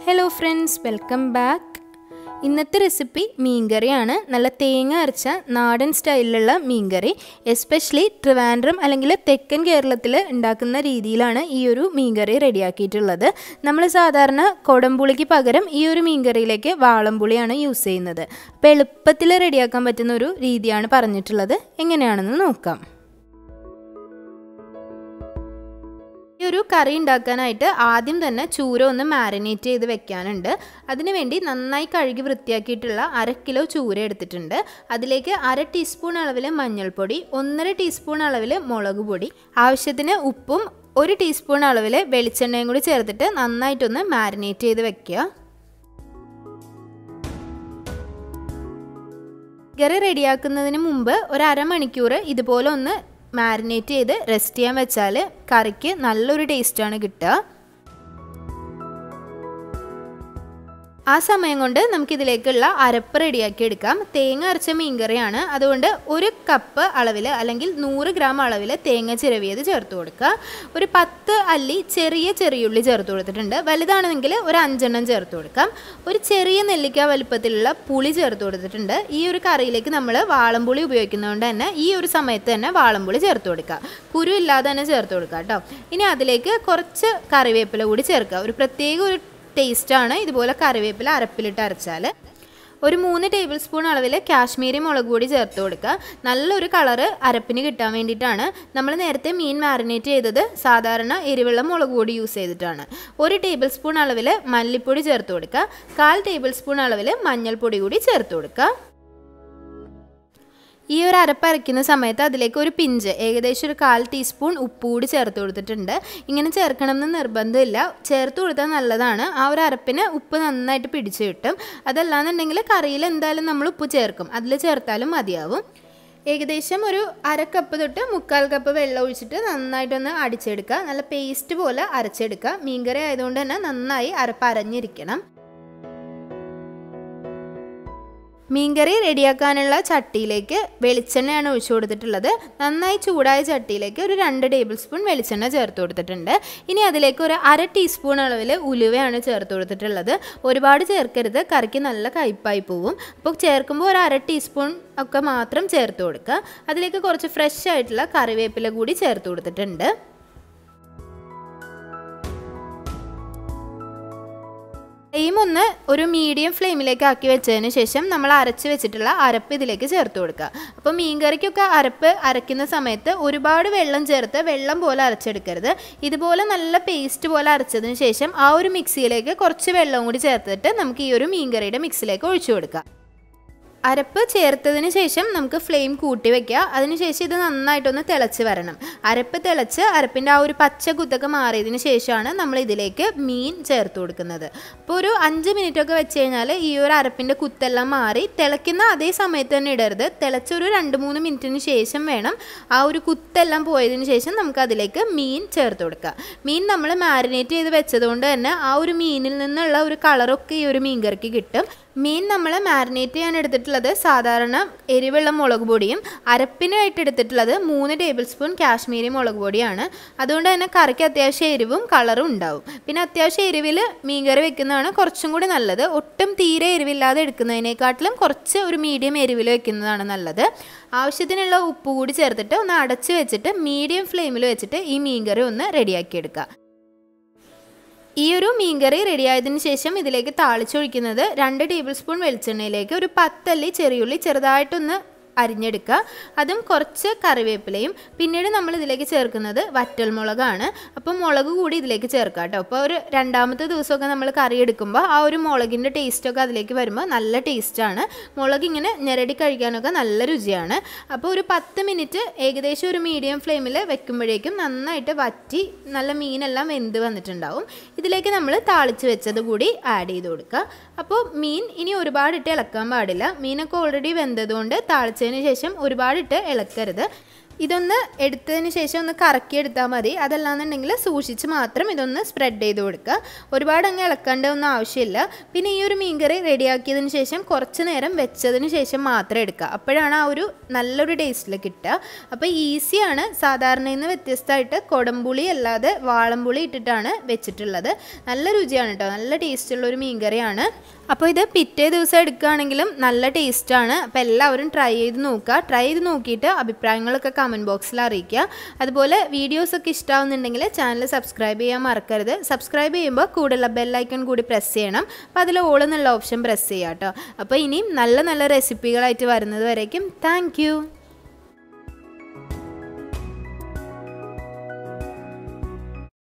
Hello friends, welcome back. ഇന്നത്തെ recipe മീൻകറിയാണ്. നല്ല തേങ്ങ അരച്ച നാടൻ സ്റ്റൈലിലുള്ള മീൻകറി. എസ്പെഷ്യലി ട്രിവാൻഡ്രം അല്ലെങ്കിൽ തെക്കൻ കേരളത്തിൽ ഉണ്ടാക്കുന്ന രീതിയിലാണ് ഈ ഒരു മീൻകറി റെഡിയാക്കിയിട്ടുള്ളത്. നമ്മൾ സാധാരണ കൊടംപുളിക്ക് പകരം ഈ ഒരു മീൻകറിയിലേക്ക് വാളംപുളിയാണ് യൂസ് ചെയ്യുന്നത്. അപ്പോൾ എളുപ്പത്തിൽ റെഡിയാക്കാൻ പറ്റുന്ന ഒരു രീതിയാണ് പറഞ്ഞിട്ടുള്ളത്. എങ്ങനെയാണെന്ന് നോക്കാം. ഈ ഒരു കറി ഉണ്ടാക്കാനായിട്ട് ആദ്യം തന്നെ ചൂര ഒന്ന് മാരിനേറ്റ് ചെയ്ത് വെക്കാനുണ്ട്. അതിനുവേണ്ടി നന്നായി കഴുകി വൃത്തിയാക്കിയിട്ടുള്ള 1/2 കിലോ ചൂര എടുത്തിട്ടുണ്ട്. അതിലേക്ക് 1/2 ടീസ്പൂൺ അളവിൽ മഞ്ഞൾപ്പൊടി, 1.5 ടീസ്പൂൺ അളവിൽ മുളക് പൊടി, ആവശ്യത്തിന് ഉപ്പും 1 ടീസ്പൂൺ അളവിൽ വെളിച്ചെണ്ണയും കൂടി ചേർത്തിട്ട് നന്നായിട്ടൊന്ന് മാരിനേറ്റ് ചെയ്ത് വെക്കുക. കറി റെഡിയാക്കുന്നതിന് മുമ്പ് ഒരു അരമണിക്കൂർ ഇതുപോലെ ഒന്ന് മാരിനേറ്റ് ചെയ്ത് റെസ്റ്റ് ചെയ്യാൻ വെച്ചാൽ കറിക്ക് നല്ലൊരു ടേസ്റ്റാണ് കിട്ടുക. ആ സമയം കൊണ്ട് നമുക്കിതിലേക്കുള്ള അരപ്പ് റെഡിയാക്കി എടുക്കാം. തേങ്ങ അരച്ച മീൻകറിയാണ്, അതുകൊണ്ട് 1 കപ്പ് അളവിൽ അല്ലെങ്കിൽ 100 ഗ്രാം അളവിൽ തേങ്ങ ചിരവിയത് ചേർത്ത് കൊടുക്കുക. ഒരു 10 അല്ലി ചെറിയുള്ളി ചേർത്ത് കൊടുത്തിട്ടുണ്ട്. വലുതാണെങ്കിൽ ഒരു 5 എണ്ണം ചേർത്ത് കൊടുക്കാം. ഒരു ചെറിയ നെല്ലിക്ക വലുപ്പത്തിലുള്ള പുളി ചേർത്ത് കൊടുത്തിട്ടുണ്ട്. ഈ ഒരു കറിയിലേക്ക് നമ്മൾ വാളംപുളി ഉപയോഗിക്കുന്നതുകൊണ്ട് തന്നെ ഈ ഒരു സമയത്ത് തന്നെ വാളംപുളി ചേർത്ത് കൊടുക്കുക. കുരു ഇല്ലാതെ തന്നെ ചേർത്ത് കൊടുക്കുക കേട്ടോ. ഇനി അതിലേക്ക് കുറച്ച് കറിവേപ്പില കൂടി ചേർക്കുക. ഒരു പ്രത്യേക ഒരു ടേസ്റ്റാണ് ഇതുപോലെ കറിവേപ്പില അരപ്പിലിട്ട് അരച്ചാൽ. ഒരു 3 ടേബിൾ സ്പൂൺ അളവിൽ കാശ്മീരി മുളക് പൊടി ചേർത്ത് കൊടുക്കുക. നല്ലൊരു കളറ് അരപ്പിന് കിട്ടാൻ വേണ്ടിയിട്ടാണ്. നമ്മൾ നേരത്തെ മീൻ മാരിനേറ്റ് ചെയ്തത് സാധാരണ എരിവുള്ള മുളക് പൊടി യൂസ് ചെയ്തിട്ടാണ്. 1 ടേബിൾ സ്പൂൺ അളവിൽ മല്ലിപ്പൊടി ചേർത്ത് കൊടുക്കുക. 1/4 ടേബിൾ സ്പൂൺ അളവിൽ മഞ്ഞൾപ്പൊടി കൂടി ചേർത്ത് കൊടുക്കുക. ഈ ഒരു അരപ്പ് അരയ്ക്കുന്ന സമയത്ത് അതിലേക്ക് ഒരു പിഞ്ച്, ഏകദേശം ഒരു 1/4 ടീസ്പൂൺ ഉപ്പ് കൂടി ചേർത്ത് കൊടുത്തിട്ടുണ്ട്. ഇങ്ങനെ ചേർക്കണമെന്ന് നിർബന്ധമില്ല, ചേർത്ത് കൊടുത്താൽ നല്ലതാണ്. ആ ഒരു അരപ്പിന് ഉപ്പ് നന്നായിട്ട് പിടിച്ചു കിട്ടും. അതല്ലാന്നുണ്ടെങ്കിൽ കറിയിൽ എന്തായാലും നമ്മൾ ഉപ്പ് ചേർക്കും, അതിൽ ചേർത്താലും മതിയാവും. ഏകദേശം ഒരു 1/2 കപ്പ് തൊട്ട് 1/4 കപ്പ് വെള്ളം ഒഴിച്ചിട്ട് നന്നായിട്ടൊന്ന് അടിച്ചെടുക്കുക. നല്ല പേസ്റ്റ് പോലെ അരച്ചെടുക്കുക. മീൻകറി ആയതുകൊണ്ട് തന്നെ നന്നായി അരപ്പ് അരഞ്ഞിരിക്കണം. മീൻകറി റെഡിയാക്കാനുള്ള ചട്ടിയിലേക്ക് വെളിച്ചെണ്ണയാണ് ഒഴിച്ചു കൊടുത്തിട്ടുള്ളത്. നന്നായി ചൂടായ ചട്ടിയിലേക്ക് ഒരു 2 ടേബിൾ സ്പൂൺ വെളിച്ചെണ്ണ ചേർത്ത് കൊടുത്തിട്ടുണ്ട്. ഇനി അതിലേക്ക് ഒരു 1/2 ടീസ്പൂൺ അളവിൽ ഉലുവയാണ് ചേർത്ത് കൊടുത്തിട്ടുള്ളത്. ഒരുപാട് ചേർക്കരുത്, കറിക്ക് നല്ല കയ്പ്പായി പോവും. അപ്പോൾ ചേർക്കുമ്പോൾ ഒരു 1/2 ടീസ്പൂൺ ഒക്കെ മാത്രം ചേർത്ത് കൊടുക്കുക. അതിലേക്ക് കുറച്ച് ഫ്രഷ് ആയിട്ടുള്ള കറിവേപ്പില കൂടി ചേർത്ത് കൊടുത്തിട്ടുണ്ട്. ഫ്ലെയിം ഒന്ന് ഒരു മീഡിയം ഫ്ലെയിമിലേക്ക് ആക്കി വെച്ചതിന് ശേഷം നമ്മൾ അരച്ച് വെച്ചിട്ടുള്ള അരപ്പ് ഇതിലേക്ക് ചേർത്ത് കൊടുക്കുക. അപ്പോൾ മീൻകറിക്കൊക്കെ അരപ്പ് അരയ്ക്കുന്ന സമയത്ത് ഒരുപാട് വെള്ളം ചേർത്ത് വെള്ളം പോലെ അരച്ചെടുക്കരുത്. ഇതുപോലെ നല്ല പേസ്റ്റ് പോലെ അരച്ചതിന് ശേഷം ആ ഒരു മിക്സിയിലേക്ക് കുറച്ച് വെള്ളം കൂടി ചേർത്തിട്ട് നമുക്ക് ഈ ഒരു മീൻകറിയുടെ മിക്സിലേക്ക് ഒഴിച്ചു കൊടുക്കാം. അരപ്പ് ചേർത്തതിന് ശേഷം നമുക്ക് ഫ്ലെയിം കൂട്ടി വയ്ക്കുക. അതിനുശേഷം ഇത് നന്നായിട്ടൊന്ന് തിളച്ച് വരണം. അരപ്പ് തിളച്ച് അരപ്പിൻ്റെ ആ ഒരു പച്ച കുത്തൊക്കെ മാറിയതിന് ശേഷമാണ് നമ്മൾ ഇതിലേക്ക് മീൻ ചേർത്ത് കൊടുക്കുന്നത്. അപ്പോൾ ഒരു 5 മിനിറ്റൊക്കെ വെച്ച് കഴിഞ്ഞാൽ ഈ ഒരു അരപ്പിൻ്റെ കുത്തെല്ലാം മാറി തിളയ്ക്കുന്ന അതേ സമയത്ത് തന്നെ ഇടരുത്. തിളച്ചൊരു 2-3 മിനിറ്റിന് ശേഷം വേണം ആ ഒരു കുത്തെല്ലാം പോയതിന് ശേഷം നമുക്ക് അതിലേക്ക് മീൻ ചേർത്ത് കൊടുക്കുക. മീൻ നമ്മൾ മാരിനേറ്റ് ചെയ്ത് വെച്ചതുകൊണ്ട് തന്നെ ആ ഒരു മീനിൽ നിന്നുള്ള ഒരു കളറൊക്കെ ഈ ഒരു മീൻ കറിക്ക് കിട്ടും. മീൻ നമ്മൾ മാരിനേറ്റ് ചെയ്യാൻ എടുത്തിട്ടുള്ളത് സാധാരണ എരിവുള്ള മുളക് പൊടിയും അരപ്പിനായിട്ട് എടുത്തിട്ടുള്ളത് 3 ടേബിൾ സ്പൂൺ കാശ്മീരി മുളക് പൊടിയാണ്. അതുകൊണ്ട് തന്നെ കറിക്ക് അത്യാവശ്യം എരിവും കളറും ഉണ്ടാവും. പിന്നെ അത്യാവശ്യം എരിവിൽ മീൻകറി വെക്കുന്നതാണ് കുറച്ചും കൂടി നല്ലത്. ഒട്ടും തീരെ എരിവില്ലാതെ എടുക്കുന്നതിനേക്കാട്ടിലും കുറച്ച് ഒരു മീഡിയം എരിവിൽ വെക്കുന്നതാണ് നല്ലത്. ആവശ്യത്തിനുള്ള ഉപ്പ് കൂടി ചേർത്തിട്ട് ഒന്ന് അടച്ച് വെച്ചിട്ട് മീഡിയം ഫ്ലെയിമിൽ വെച്ചിട്ട് ഈ മീൻകറി ഒന്ന് റെഡിയാക്കി എടുക്കുക. ഈ ഒരു മീൻകറി റെഡിയായതിനു ശേഷം ഇതിലേക്ക് താളിച്ചൊഴിക്കുന്നത് 2 ടേബിൾ സ്പൂൺ വെളിച്ചെണ്ണയിലേക്ക് ഒരു 10 അല്ലി ചെറിയുള്ളി ചെറുതായിട്ടൊന്ന് അരിഞ്ഞെടുക്കുക. അതും കുറച്ച് കറിവേപ്പിലയും. പിന്നീട് നമ്മൾ ഇതിലേക്ക് ചേർക്കുന്നത് വറ്റൽമുളകാണ്. അപ്പോൾ മുളക് കൂടി ഇതിലേക്ക് ചേർക്കുക കേട്ടോ. അപ്പോൾ ഒരു 2ാമത്തെ ദിവസമൊക്കെ നമ്മൾ കറി എടുക്കുമ്പോൾ ആ ഒരു മുളകിൻ്റെ ടേസ്റ്റൊക്കെ അതിലേക്ക് വരുമ്പോൾ നല്ല ടേസ്റ്റാണ്. മുളക് ഇങ്ങനെ ഞെരടി കഴിക്കാനൊക്കെ നല്ല രുചിയാണ്. അപ്പോൾ ഒരു 10 മിനിറ്റ് ഏകദേശം ഒരു മീഡിയം ഫ്ലെയിമിൽ വെക്കുമ്പോഴേക്കും നന്നായിട്ട് വറ്റി നല്ല മീനെല്ലാം വെന്ത് വന്നിട്ടുണ്ടാവും. ഇതിലേക്ക് നമ്മൾ താളിച്ച് വെച്ചത് കൂടി ആഡ് ചെയ്ത് കൊടുക്കുക. അപ്പോൾ മീൻ ഇനി ഒരുപാടിട്ട് ഇളക്കാൻ പാടില്ല. മീനൊക്കെ ഓൾറെഡി വെന്തതുകൊണ്ട് താളിച്ചതിന് ശേഷം ഒരുപാടിട്ട് ഇളക്കരുത്. ഇതൊന്ന് എടുത്തതിന് ശേഷം ഒന്ന് കറക്കി എടുത്താൽ മതി. അതല്ലാന്നുണ്ടെങ്കിൽ സൂക്ഷിച്ച് മാത്രം ഇതൊന്ന് സ്പ്രെഡ് ചെയ്ത് കൊടുക്കുക. ഒരുപാട് അങ്ങ് ഇളക്കേണ്ട ഒന്നും ആവശ്യമില്ല. പിന്നെ ഈ ഒരു മീൻകറി റെഡിയാക്കിയതിന് ശേഷം കുറച്ച് നേരം വെച്ചതിന് ശേഷം മാത്രം എടുക്കുക. അപ്പോഴാണ് ആ ഒരു നല്ലൊരു ടേസ്റ്റിൽ കിട്ടുക. അപ്പോൾ ഈസിയാണ്. സാധാരണയിൽ നിന്ന് വ്യത്യസ്തമായിട്ട് കുടംപുളി അല്ലാതെ വാളംപുളി ഇട്ടിട്ടാണ് വെച്ചിട്ടുള്ളത്. നല്ല രുചിയാണ് കേട്ടോ. നല്ല ടേസ്റ്റുള്ള ഒരു മീൻകറിയാണ്. അപ്പോൾ ഇത് പിറ്റേ ദിവസം എടുക്കുകയാണെങ്കിലും നല്ല ടേസ്റ്റാണ്. അപ്പോൾ എല്ലാവരും ട്രൈ ചെയ്ത് നോക്കുക. ട്രൈ ചെയ്ത് നോക്കിയിട്ട് അഭിപ്രായങ്ങളൊക്കെ കമൻറ്റ് ബോക്സിൽ അറിയിക്കുക. അതുപോലെ വീഡിയോസൊക്കെ ഇഷ്ടമാവുന്നുണ്ടെങ്കിൽ ചാനൽ സബ്സ്ക്രൈബ് ചെയ്യാൻ മറക്കരുത്. സബ്സ്ക്രൈബ് ചെയ്യുമ്പോൾ കൂടുതലുള്ള ബെല്ലൈക്കൺ കൂടി പ്രസ് ചെയ്യണം. അപ്പോൾ അതിൽ ഓൾ എന്നുള്ള ഓപ്ഷൻ പ്രസ് ചെയ്യാം കേട്ടോ. അപ്പോൾ ഇനിയും നല്ല നല്ല റെസിപ്പികളായിട്ട് വരുന്നത് വരേക്കും താങ്ക് യു.